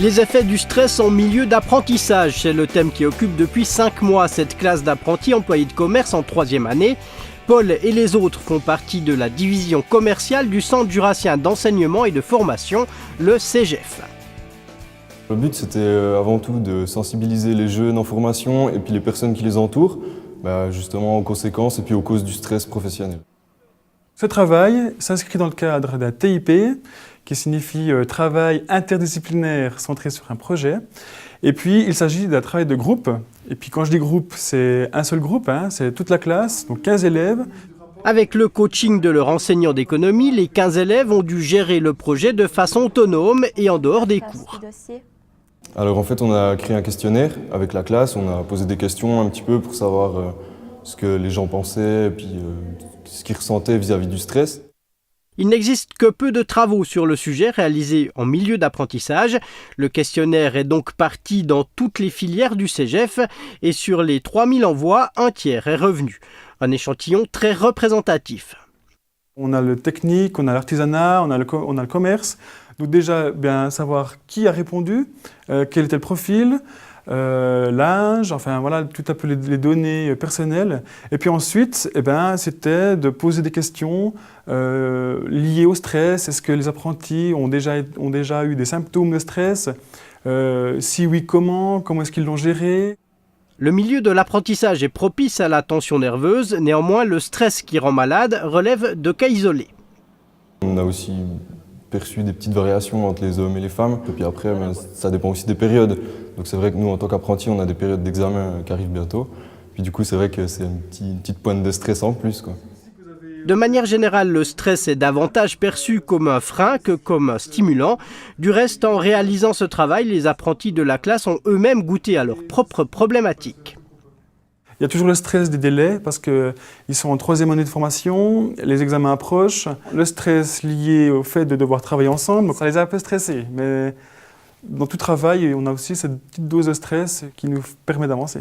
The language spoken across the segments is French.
Les effets du stress en milieu d'apprentissage, c'est le thème qui occupe depuis 5 mois cette classe d'apprentis employés de commerce en 3e année. Paul et les autres font partie de la division commerciale du Centre jurassien d'enseignement et de formation, le CEGEF. Le but, c'était avant tout de sensibiliser les jeunes en formation et puis les personnes qui les entourent, justement aux conséquences et puis aux causes du stress professionnel. Ce travail s'inscrit dans le cadre d'un TIP, qui signifie travail interdisciplinaire centré sur un projet. Et puis, il s'agit d'un travail de groupe. Et puis, quand je dis groupe, c'est un seul groupe, c'est toute la classe, donc 15 élèves. Avec le coaching de leur enseignant d'économie, les 15 élèves ont dû gérer le projet de façon autonome et en dehors des cours. Alors en fait, on a créé un questionnaire avec la classe, on a posé des questions un petit peu pour savoir ce que les gens pensaient et puis ce qu'ils ressentaient vis-à-vis du stress. Il n'existe que peu de travaux sur le sujet réalisés en milieu d'apprentissage. Le questionnaire est donc parti dans toutes les filières du CEGEF et sur les 3000 envois, un tiers est revenu. Un échantillon très représentatif. On a le technique, on a l'artisanat, on a le commerce. Donc déjà, savoir qui a répondu, quel était le profil, l'âge, enfin voilà, tout un peu les données personnelles. Et puis ensuite, c'était de poser des questions liées au stress. Est-ce que les apprentis ont déjà eu des symptômes de stress? Si oui, comment est-ce qu'ils l'ont géré? Le milieu de l'apprentissage est propice à la tension nerveuse. Néanmoins, le stress qui rend malade relève de cas isolés. On a aussi perçu des petites variations entre les hommes et les femmes. Et puis après, ça dépend aussi des périodes. Donc c'est vrai que nous, en tant qu'apprentis, on a des périodes d'examen qui arrivent bientôt. Puis du coup, c'est vrai que c'est une petite pointe de stress en plus, quoi. De manière générale, le stress est davantage perçu comme un frein que comme un stimulant. Du reste, en réalisant ce travail, les apprentis de la classe ont eux-mêmes goûté à leurs propres problématiques. Il y a toujours le stress des délais parce qu'ils sont en 3e année de formation, les examens approchent, le stress lié au fait de devoir travailler ensemble, ça les a un peu stressés. Mais dans tout travail, on a aussi cette petite dose de stress qui nous permet d'avancer.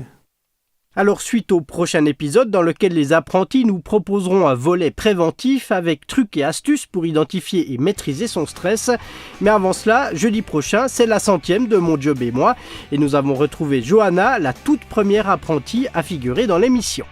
Alors suite au prochain épisode dans lequel les apprentis nous proposeront un volet préventif avec trucs et astuces pour identifier et maîtriser son stress. Mais avant cela, jeudi prochain, c'est la 100e de Mon Job et moi et nous avons retrouvé Johanna, la toute première apprentie à figurer dans l'émission.